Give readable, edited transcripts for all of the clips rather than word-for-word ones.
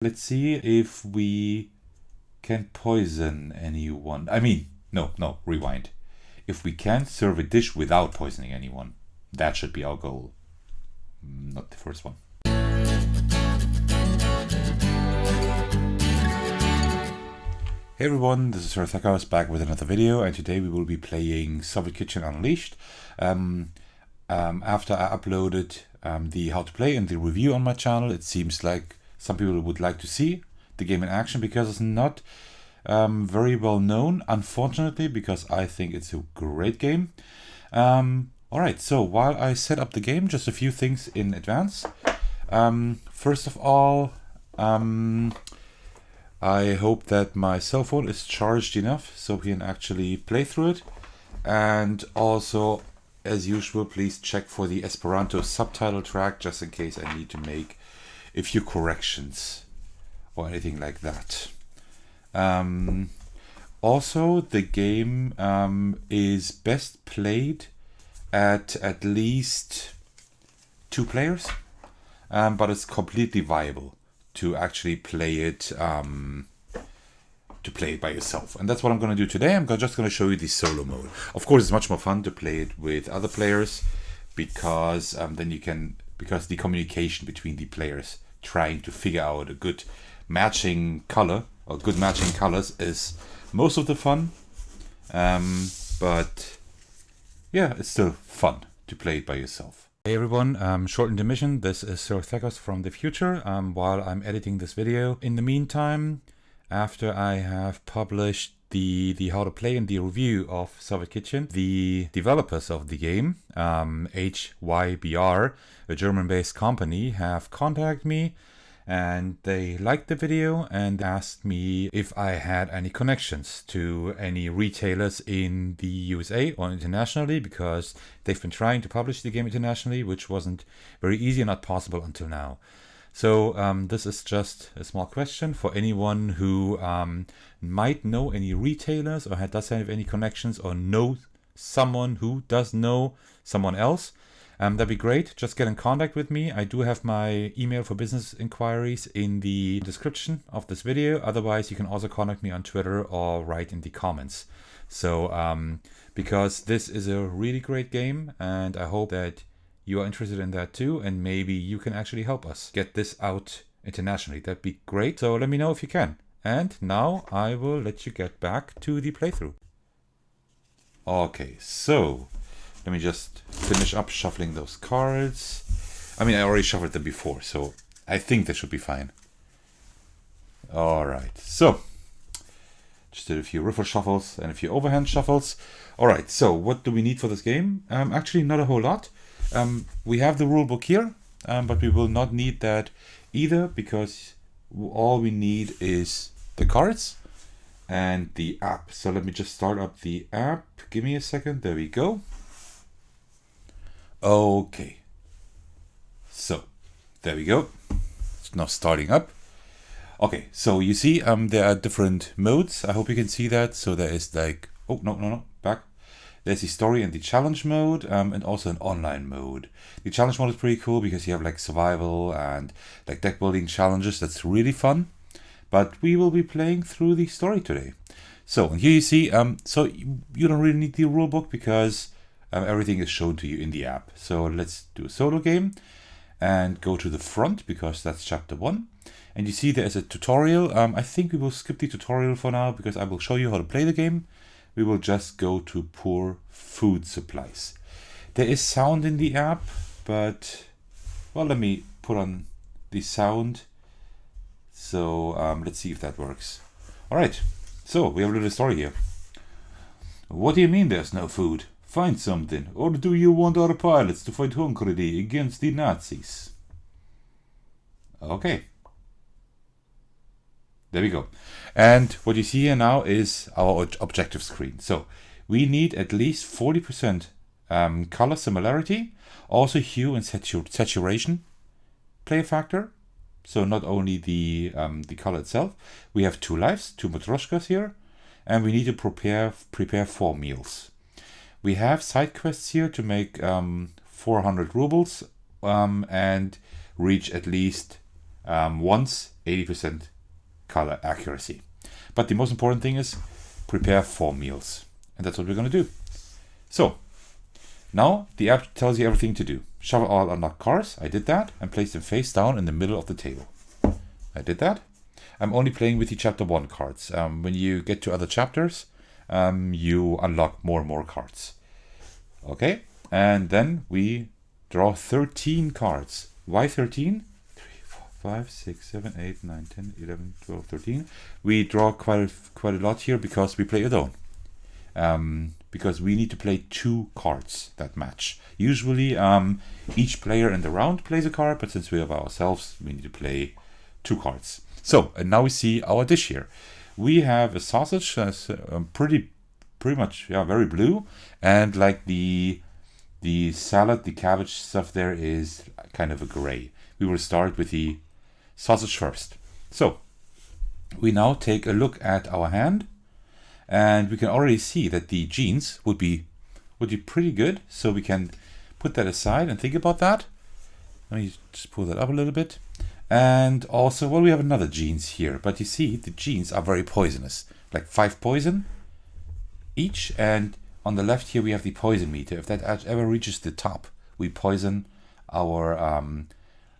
Let's see if we can poison anyone. I mean, no, rewind. If we can serve a dish without poisoning anyone, that should be our goal. Not the first one. Hey everyone, this is Sir Thakos back with another video, and today we will be playing Soviet Kitchen Unleashed. After I uploaded the how to play and the review on my channel, it seems like some people would like to see the game in action because it's not very well known, unfortunately, because I think it's a great game. Alright, so while I set up the game, just a few things in advance. First of all, I hope that my cell phone is charged enough so we can actually play through it. And also, as usual, please check for the Esperanto subtitle track just in case I need to make a few corrections or anything like that. Also, the game is best played at least 2 players, but it's completely viable to actually play it by yourself, and that's what I'm going to do today. I'm just going to show you the solo mode. Of course, it's much more fun to play it with other players because because the communication between the players trying to figure out a good matching color or good matching colors is most of the fun. But yeah, it's still fun to play it by yourself. Hey everyone, short intermission. This is Sir Thakos from the future while I'm editing this video. In the meantime, after I have published the how to play and the review of Soviet Kitchen, the developers of the game, HYBR, a German-based company, have contacted me and they liked the video and asked me if I had any connections to any retailers in the USA or internationally, because they've been trying to publish the game internationally, which wasn't very easy and not possible until now. So this is just a small question for anyone who might know any retailers or does have any connections or knows someone who does know someone else. That'd be great. Just get in contact with me. I do have my email for business inquiries in the description of this video. Otherwise, you can also contact me on Twitter or write in the comments. So, because this is a really great game, and I hope that you are interested in that too, and maybe you can actually help us get this out internationally. That'd be great. So let me know if you can. And now I will let you get back to the playthrough. Okay, so let me just finish up shuffling those cards. I mean, I already shuffled them before, so I think they should be fine. Alright, so just did a few riffle shuffles and a few overhand shuffles. Alright, so what do we need for this game? Actually, not a whole lot. We have the rulebook here, but we will not need that either, because all we need is the cards and the app. So let me just start up the app. Give me a second. There we go. Okay, so there we go. It's now starting up. Okay, so you see there are different modes. I hope you can see that. So there is like, oh no, back. There's the story and the challenge mode, and also an online mode. The challenge mode is pretty cool because you have like survival and like deck building challenges. That's really fun. But we will be playing through the story today. So here you see, so you don't really need the rulebook because everything is shown to you in the app. So let's do a solo game and go to the front because that's chapter 1. And you see there's a tutorial. I think we will skip the tutorial for now because I will show you how to play the game. We will just go to poor food supplies. There is sound in the app, but well, let me put on the sound. So let's see if that works. All right, so we have a little story here. What do you mean there's no food? Find something. Or do you want our pilots to fight hungrily against the Nazis? Okay. There we go. And what you see here now is our objective screen. So we need at least 40% color similarity. Also hue and saturation play a factor. So not only the color itself. We have 2 lives, 2 matryoshkas here. And we need to prepare 4 meals. We have side quests here to make 400 rubles and reach at least once 80% color accuracy. But the most important thing is prepare 4 meals. And that's what we're going to do. So, now the app tells you everything to do. Shuffle all unlocked cards. I did that and place them face down in the middle of the table. I did that. I'm only playing with the chapter 1 cards. When you get to other chapters, you unlock more and more cards. Okay, and then we draw 13 cards. Why 13? 3, 4, 5, 6, 7, 8, 9, 10, 11, 12, 13. We draw quite a lot here because we play alone. Because we need to play 2 cards that match. Usually, each player in the round plays a card, but since we have ourselves, we need to play 2 cards. So, and now we see our dish here. We have a sausage that's pretty much, yeah, very blue, and like the salad, the cabbage stuff there is kind of a gray. We will start with the sausage first. So, we now take a look at our hand. And we can already see that the genes would be pretty good. So we can put that aside and think about that. Let me just pull that up a little bit. And also, well, we have another genes here. But you see, the genes are very poisonous. Like 5 poison each. And on the left here, we have the poison meter. If that ever reaches the top, we poison our,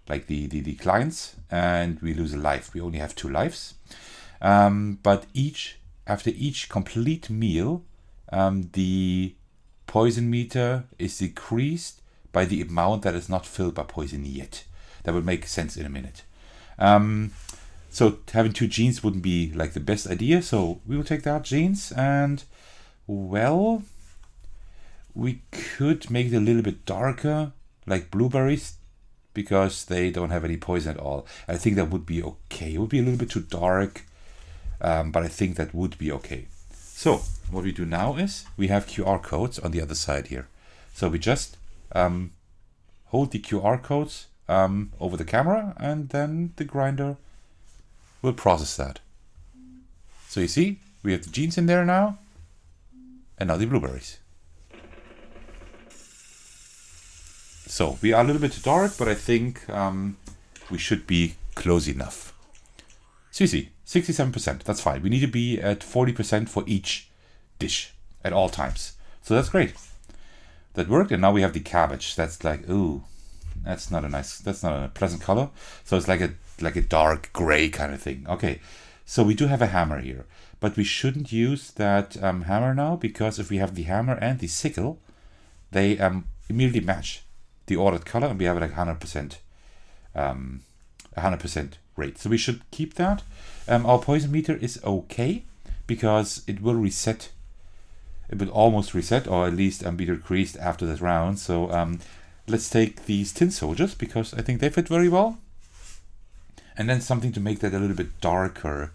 like the clients. And we lose a life. We only have 2 lives. But after each complete meal, the poison meter is decreased by the amount that is not filled by poison yet. That would make sense in a minute. So having 2 genes wouldn't be like the best idea. So we will take that genes and, well, we could make it a little bit darker, like blueberries, because they don't have any poison at all. I think that would be okay. It would be a little bit too dark. But I think that would be okay. So what we do now is we have QR codes on the other side here. So we just hold the QR codes over the camera and then the grinder will process that. So you see, we have the genes in there now and now the blueberries. So we are a little bit too dark, but I think we should be close enough. So you see, 67%, that's fine. We need to be at 40% for each dish at all times. So that's great. That worked, and now we have the cabbage. That's like, ooh, that's not a pleasant color. So it's like a dark gray kind of thing. Okay, so we do have a hammer here, but we shouldn't use that hammer now, because if we have the hammer and the sickle, they immediately match the ordered color, and we have like 100%, 100% rate. So we should keep that. Our poison meter is okay because it will reset. It will almost reset, or at least be decreased after this round. So let's take these tin soldiers because I think they fit very well. And then something to make that a little bit darker.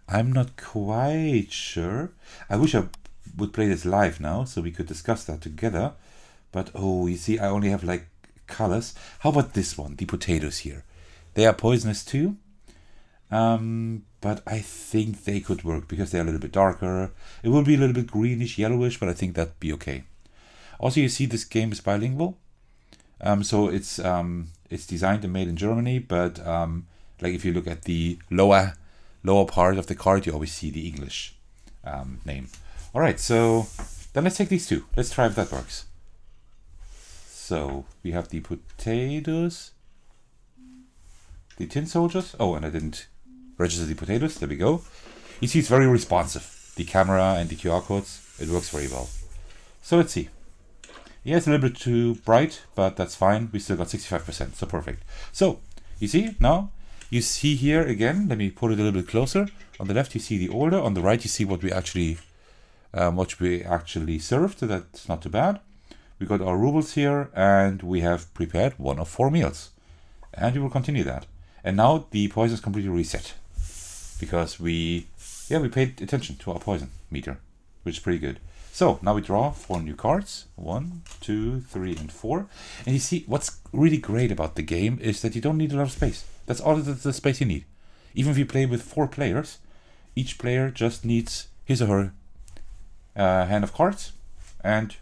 I'm not quite sure. I wish I would play this live now so we could discuss that together. But oh, you see, I only have like colors. How about this one, the potatoes here? They are poisonous too. But I think they could work because they're a little bit darker. It will be a little bit greenish, yellowish, but I think that'd be okay. Also, you see this game is bilingual. So it's designed and made in Germany, but like if you look at the lower part of the card, you always see the English name. All right, so then let's take these 2. Let's try if that works. So we have the potatoes, the tin soldiers. Oh, and I didn't register the potatoes. There we go. You see, it's very responsive. The camera and the QR codes, it works very well. So let's see. Yeah, it's a little bit too bright, but that's fine. We still got 65%, so perfect. So you see now, you see here again. Let me put it a little bit closer. On the left, you see the order. On the right, you see what we actually served. So that's not too bad. We got our rubles here, and we have prepared 1 of 4 meals, and we will continue that. And now the poison is completely reset because we paid attention to our poison meter, which is pretty good. So now we draw 4 new cards. 1, 2, 3, and 4. And you see, what's really great about the game is that you don't need a lot of space. That's all the space you need. Even if you play with 4 players, each player just needs his or her hand of cards and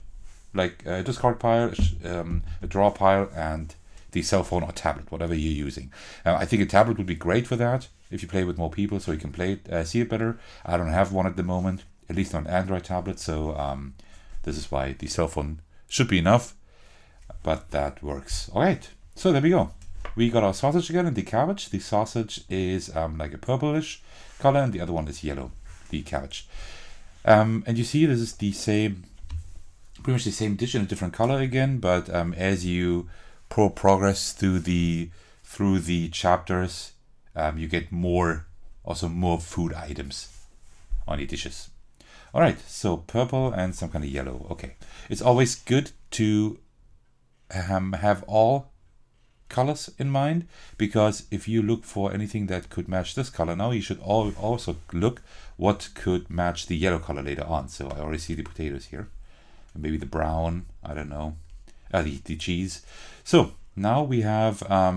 like a discard pile, a draw pile, and the cell phone or tablet, whatever you're using. I think a tablet would be great for that. if you play with more people, so you can play it, see it better. I don't have one at the moment, at least on Android tablet, so this is why the cell phone should be enough, but that works. All right, so there we go. We got our sausage again and the cabbage. The sausage is like a purplish color, and the other one is yellow, the cabbage. And you see this is the same, pretty much the same dish in a different color again, but as you progress through the chapters, you get more food items on your dishes. All right, so purple and some kind of yellow. Okay, it's always good to have all colors in mind, because if you look for anything that could match this color now, you should also look what could match the yellow color later on. So I already see the potatoes here, and maybe the brown, I don't know, the cheese. So now we have a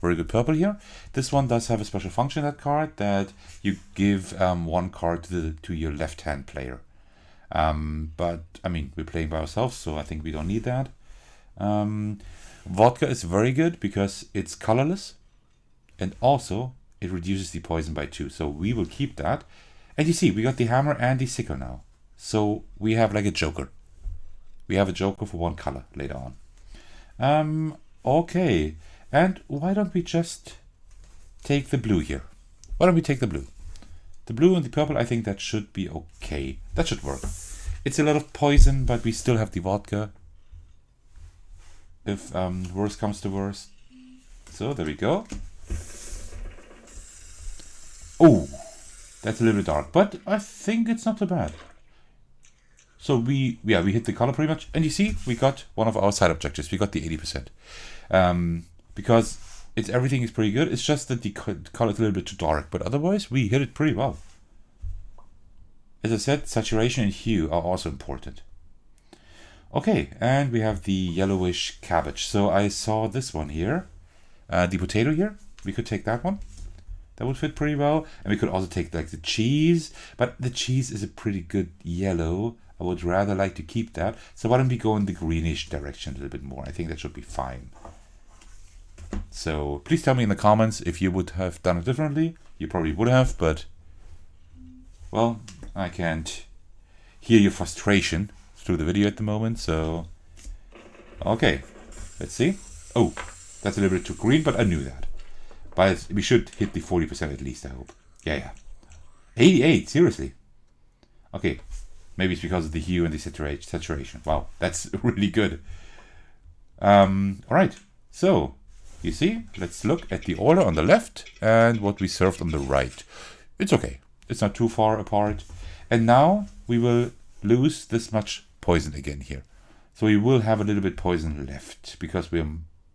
very good purple here. This one does have a special function, that card, that you give one card to your left hand player. But I mean, we're playing by ourselves, so I think we don't need that. Vodka is very good because it's colorless, and also it reduces the poison by 2. So we will keep that. And you see, we got the hammer and the sickle now. So we have like a joker. We have a joker for one color later on. Okay. And why don't we just take the blue here? Why don't we take the blue? The blue and the purple, I think that should be okay. That should work. It's a lot of poison, but we still have the vodka, if worst comes to worst. So there we go. Oh, that's a little bit dark, but I think it's not too bad. So we hit the color pretty much, and you see we got one of our side objectives. We got the 80%, because everything is pretty good. It's just that the color is a little bit too dark, but otherwise we hit it pretty well. As I said, saturation and hue are also important. Okay, and we have the yellowish cabbage. So I saw this one here, the potato here. We could take that one. That would fit pretty well. And we could also take like the cheese, but the cheese is a pretty good yellow. I would rather like to keep that. So why don't we go in the greenish direction a little bit more? I think that should be fine. So please tell me in the comments if you would have done it differently. You probably would have, but well, I can't hear your frustration through the video at the moment. So okay, let's see. Oh, that's a little bit too green, but I knew that. But we should hit the 40% at least, I hope. Yeah. 88, seriously. Okay, maybe it's because of the hue and the saturation. Wow, that's really good. All right, so you see, let's look at the order on the left and what we served on the right. It's okay. It's not too far apart. And now we will lose this much poison again here. So we will have a little bit poison left because we're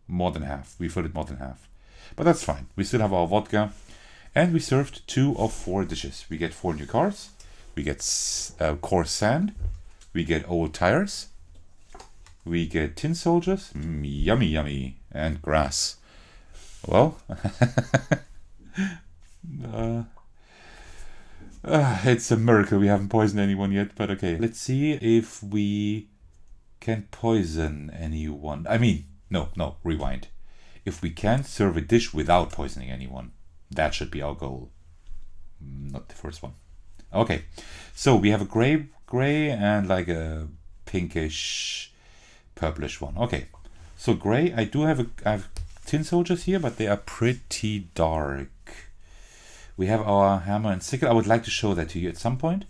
more than half. We filled it more than half. But that's fine. We still have our vodka. And we served 2 of 4 dishes. We get 4 new cards. We get coarse sand. We get old tires. We get tin soldiers. Yummy, yummy. And grass. Well, it's a miracle we haven't poisoned anyone yet, but okay. Let's see if we can poison anyone. I mean, no, rewind. If we can serve a dish without poisoning anyone, that should be our goal. Not the first one. Okay, so we have a gray and like a pinkish, purplish one. Okay, so gray, I have tin soldiers here, but they are pretty dark. We have our hammer and sickle. I would like to show that to you at some point.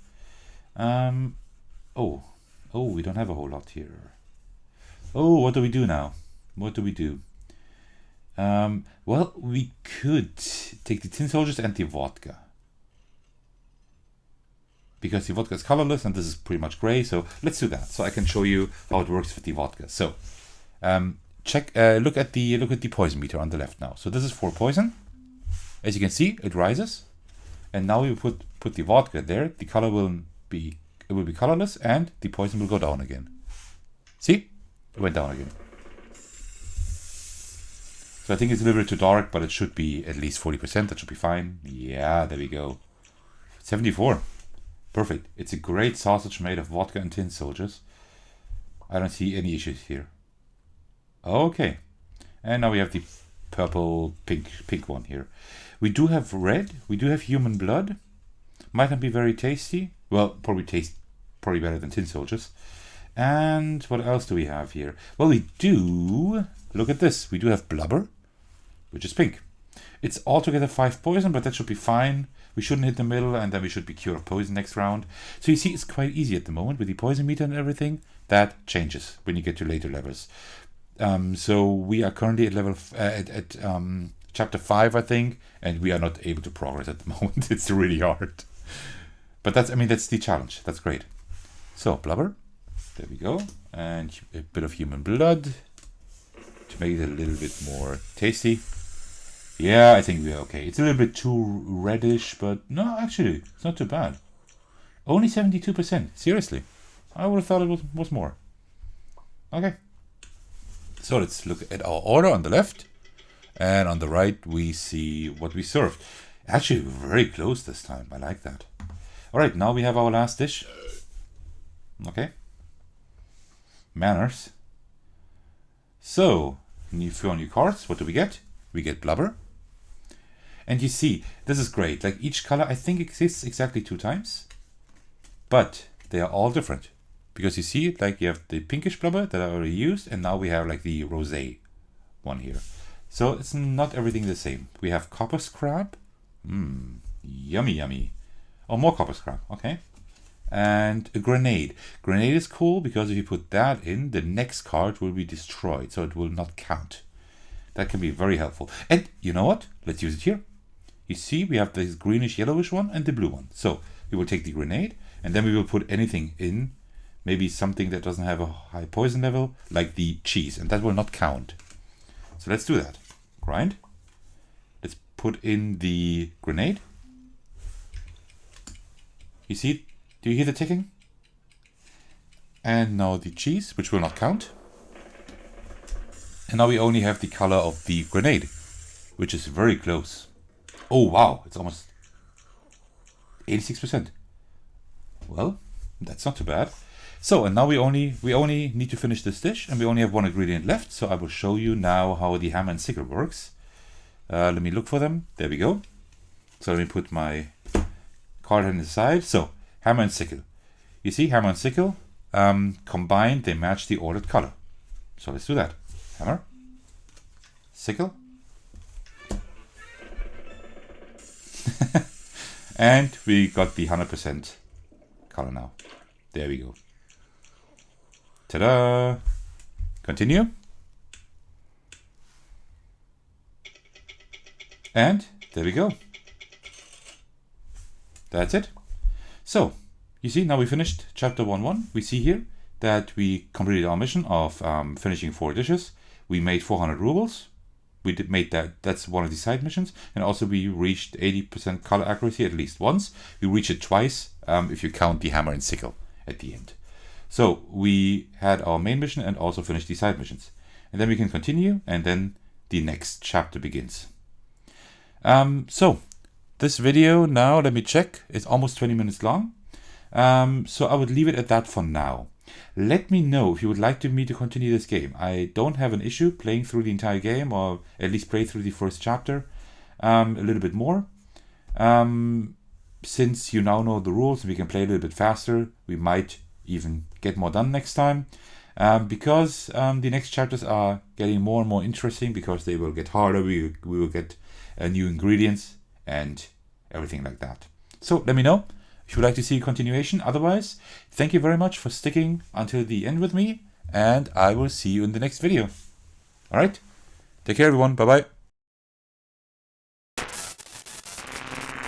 Oh, we don't have a whole lot here. Oh, what do we do now? What do we do? Well, we could take the tin soldiers and the vodka. Because the vodka is colorless and this is pretty much gray, so let's do that. So I can show you how it works with the vodka. So, look at the poison meter on the left now. So this is for poison. As you can see, it rises, and now we put the vodka there. The color will be colorless, and the poison will go down again. See, it went down again. So I think it's a little bit too dark, but it should be at least 40%. That should be fine. Yeah, there we go. 74, perfect. It's a great sausage made of vodka and tin soldiers. I don't see any issues here. Okay, and now we have the purple pink one here. We do have red. We do have human blood. Might not be very tasty. Well, probably better than tin soldiers. And what else do we have here? Well, we do, look at this. We do have blubber, which is pink. It's altogether 5 poison, but that should be fine. We shouldn't hit the middle, and then we should be cured of poison next round. So you see, it's quite easy at the moment with the poison meter and everything. That changes when you get to later levels. So we are currently at level chapter 5, I think, and we are not able to progress at the moment. It's really hard. But that's the challenge. That's great. So blubber, there we go, and a bit of human blood to make it a little bit more tasty. Yeah, I think we're okay. It's a little bit too reddish, but no, actually, it's not too bad. Only 72%. Seriously, I would have thought it was more. Okay. So let's look at our order on the left, and on the right we see what we served. Actually, we're very close this time. I like that. All right, now we have our last dish. Okay. Manners. So, for new cards, what do we get? We get blubber. And you see, this is great. Like each color, I think exists exactly 2 times, but they are all different. Because you see it, like you have the pinkish blubber that I already used, and now we have like the rosé one here. So it's not everything the same. We have copper scrap. Yummy, yummy. Oh, more copper scrap. Okay. And a grenade. Grenade is cool because if you put that in, the next card will be destroyed, so it will not count. That can be very helpful. And you know what? Let's use it here. You see, we have this greenish yellowish one and the blue one. So we will take the grenade, and then we will put anything in. Maybe something that doesn't have a high poison level, like the cheese, and that will not count. So let's do that. Grind. Let's put in the grenade. You see, do you hear the ticking? And now the cheese, which will not count. And now we only have the color of the grenade, which is very close. Oh wow, it's almost 86%. Well, that's not too bad. So, and now we only need to finish this dish, and we only have 1 ingredient left. So I will show you now how the hammer and sickle works. Let me look for them. There we go. So let me put my card on the side. So hammer and sickle. You see, hammer and sickle combined, they match the ordered color. So let's do that. Hammer, sickle, and we got the 100% color now. There we go. Ta-da! Continue. And there we go. That's it. So, you see, now we finished chapter 1.1. We see here that we completed our mission of finishing 4 dishes. We made 400 rubles. We made that. That's one of the side missions. And also we reached 80% color accuracy at least once. We reached it twice if you count the hammer and sickle at the end. So we had our main mission and also finished the side missions. And then we can continue, and then the next chapter begins. So this video now, let me check, is almost 20 minutes long. So I would leave it at that for now. Let me know if you would like me to continue this game. I don't have an issue playing through the entire game, or at least play through the first chapter a little bit more. Since you now know the rules and we can play a little bit faster, we might even get more done next time. Because the next chapters are getting more and more interesting, because they will get harder, we will get new ingredients and everything like that. So let me know if you would like to see a continuation. Otherwise, thank you very much for sticking until the end with me, and I will see you in the next video. Alright, take care everyone, bye bye.